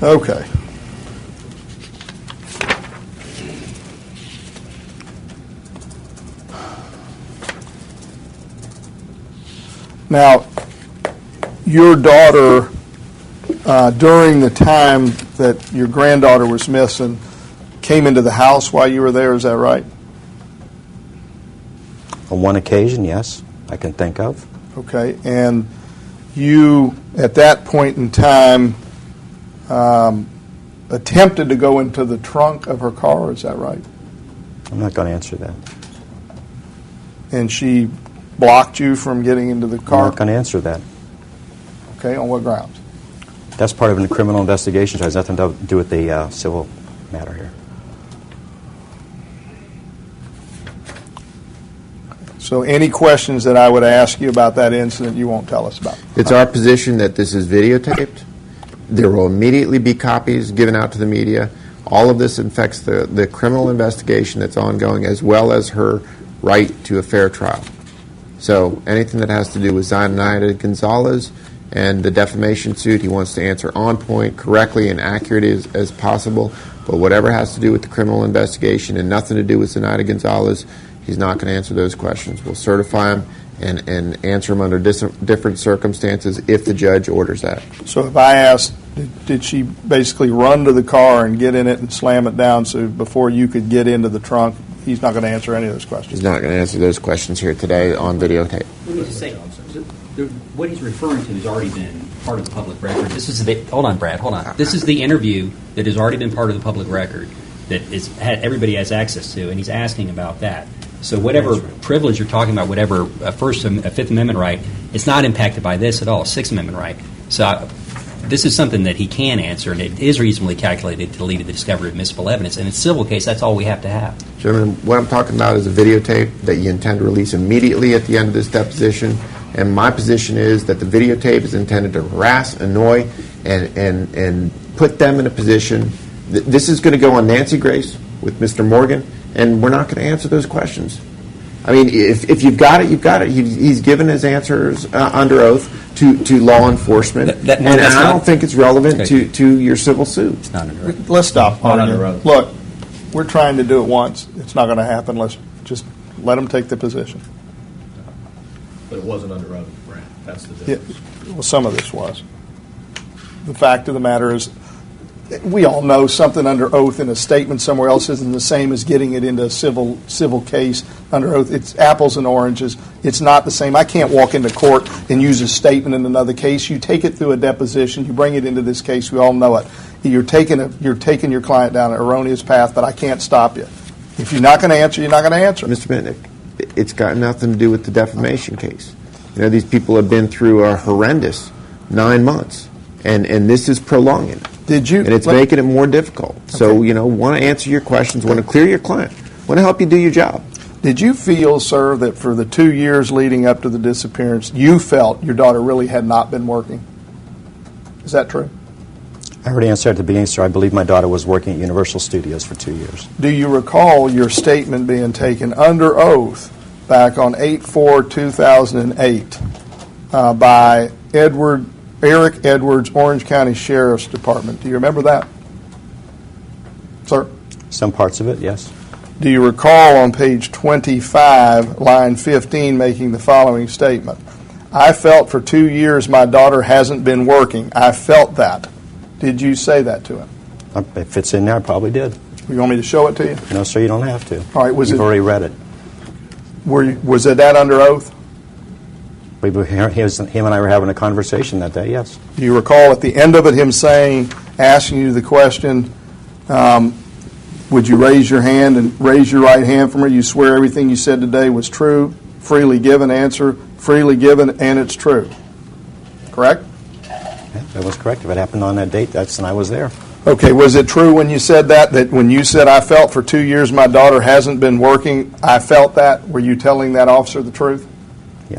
Okay. Now, your daughter, during the time that your granddaughter was missing, came into the house while you were there, is that right? On one occasion, yes, I can think of. Okay, and you, at that point in time, attempted to go into the trunk of her car, is that right? I'm not going to answer that. And she blocked you from getting into the car? I'm not going to answer that. Okay, on what grounds? That's part of a criminal investigation, so it has nothing to do with the civil matter here. So any questions that I would ask you about that incident you won't tell us about? It's our position that this is videotaped. There will immediately be copies given out to the media. All of this affects the criminal investigation that's ongoing, as well as her right to a fair trial. So anything that has to do with Zainaida Gonzalez and the defamation suit, he wants to answer on point, correctly, and accurate as possible. But whatever has to do with the criminal investigation and nothing to do with Zainaida Gonzalez, he's not going to answer those questions. We'll certify them and answer them under different circumstances if the judge orders that. So if I asked, did she basically run to the car and get in it and slam it down so before you could get into the trunk, he's not going to answer any of those questions? He's not going to answer those questions here today on videotape. Let me just say, what he's referring to has already been part of the public record. This is the, hold on, Brad, hold on. This is the interview that has already been part of the public record that everybody has access to, and he's asking about that. So whatever privilege you're talking about, whatever Fifth Amendment right, it's not impacted by this at all, Sixth Amendment right. So this is something that he can answer, and it is reasonably calculated to lead to the discovery of admissible evidence. And in a civil case, that's all we have to have. Gentlemen, what I'm talking about is a videotape that you intend to release immediately at the end of this deposition. And my position is that the videotape is intended to harass, annoy, and put them in a position. This is going to go on Nancy Grace with Mr. Morgan, and we're not going to answer those questions. I mean, if you've got it, you've got it. He's given his answers under oath to law enforcement, and I don't think it's relevant to your civil suit. It's not under oath. Let's stop. Look, we're trying to do it once. It's not going to happen. Let's just let him take the position. But it wasn't under oath, Brad. That's the difference. Yeah, well, some of this was. The fact of the matter is, we all know something under oath in a statement somewhere else isn't the same as getting it into a civil case under oath. It's apples and oranges. It's not the same. I can't walk into court and use a statement in another case. You take it through a deposition. You bring it into this case. We all know it. You're taking your client down an erroneous path, but I can't stop you. If you're not going to answer, you're not going to answer. Mr. Benedict, it's got nothing to do with the defamation case. You know, these people have been through a horrendous 9 months, and this is prolonging it. Did you? And it's making it more difficult. Okay. So, want to answer your questions, want to clear your client, want to help you do your job. Did you feel, sir, that for the 2 years leading up to the disappearance, you felt your daughter really had not been working? Is that true? I already answered at the beginning, sir. I believe my daughter was working at Universal Studios for 2 years. Do you recall your statement being taken under oath back on 8/4/2008 by Eric Edwards, Orange County Sheriff's Department? Do you remember that, sir? Some parts of it, yes. Do you recall on page 25, line 15, making the following statement? I felt for 2 years my daughter hasn't been working. I felt that. Did you say that to him? If it's in there, I probably did. You want me to show it to you? No, sir, you don't have to. All right, You've already read it. Was it that under oath? Him and I were having a conversation that day, yes. Do you recall at the end of it him asking you the question, would you raise your hand and raise your right hand for me? You swear everything you said today was true, freely given, answer, freely given, and it's true. Correct? Yeah, that was correct. If it happened on that date, then I was there. Okay, was it true when you said that when you said, I felt for 2 years my daughter hasn't been working, I felt that? Were you telling that officer the truth? Yeah.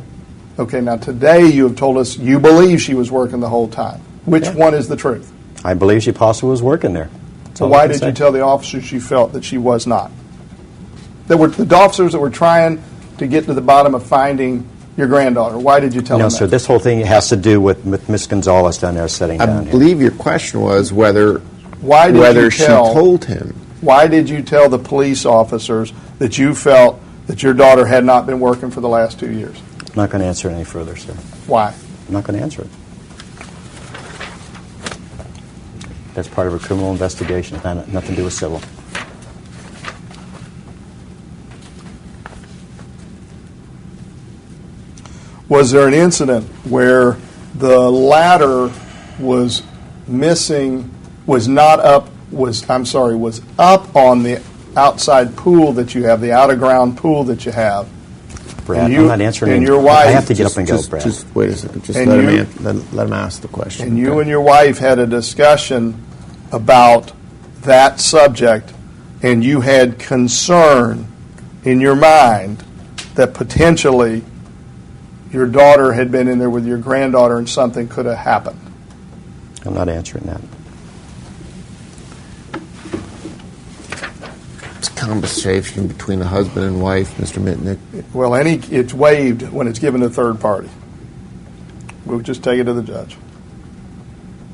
Okay, now today you have told us you believe she was working the whole time. Which one is the truth? I believe she possibly was working there. So why did you tell the officers you felt that she was not? The officers that were trying to get to the bottom of finding your granddaughter? Why did you tell him No, that? sir, this whole thing has to do with Miss Gonzalez down there sitting I down here. believe your question was whether Why did you she tell? told him. Why did you tell the police officers that you felt that your daughter had not been working for the last 2 years? I'm not going to answer it any further, sir. Why? I'm not going to answer it. That's part of a criminal investigation. It's nothing to do with civil. Was there an incident where the ladder was missing, was up on the outside pool that you have, the out-of-ground pool that you have? Brad, And you- I'm not answering and any. your wife- I have to get up and go, Brad. Just wait a second. Just And let you- him let him ask the question. And you okay? and your wife had a discussion about that subject, and you had concern in your mind that potentially your daughter had been in there with your granddaughter and something could have happened. I'm not answering that. It's a conversation between the husband and wife, Mr. Mitnick. Well, it's waived when it's given to a third party. We'll just take it to the judge.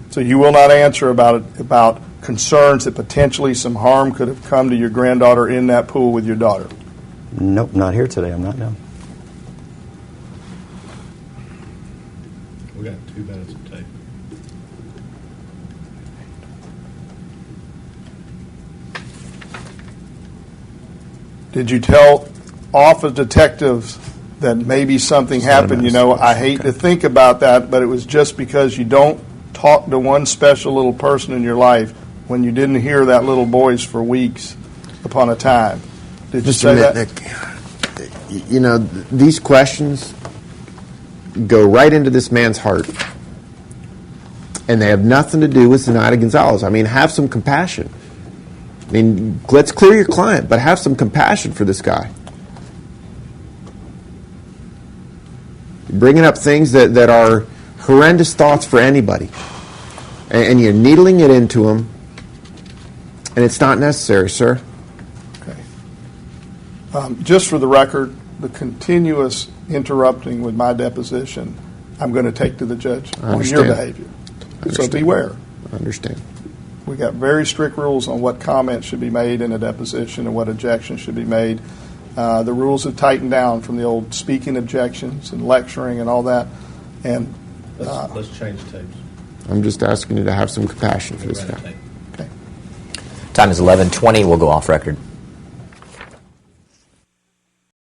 So you will not answer about concerns that potentially some harm could have come to your granddaughter in that pool with your daughter. Nope, not here today. I'm not, no. We got 2 minutes of tape. Did you tell office detectives that maybe something happened? You know, I hate to think about that, but it was just because you don't talk to one special little person in your life when you didn't hear that little voice for weeks upon a time. Did you say Mr. that? Mitnick, you know, these questions go right into this man's heart. And they have nothing to do with Zenaida Gonzalez. I mean, have some compassion. I mean, let's clear your client, but have some compassion for this guy. You're bringing up things that are horrendous thoughts for anybody. And you're needling it into him. And it's not necessary, sir. Okay. Just for the record, the continuous interrupting with my deposition, I'm going to take to the judge I on your understand. behavior. I So understand. beware. I understand. We got very strict rules on what comments should be made in a deposition and what objections should be made. The rules have tightened down from the old speaking objections and lecturing and all that. And Let's change tapes. I'm just asking you to have some compassion for this We're out guy. of tape. okay. Time is 11:20. We'll go off record.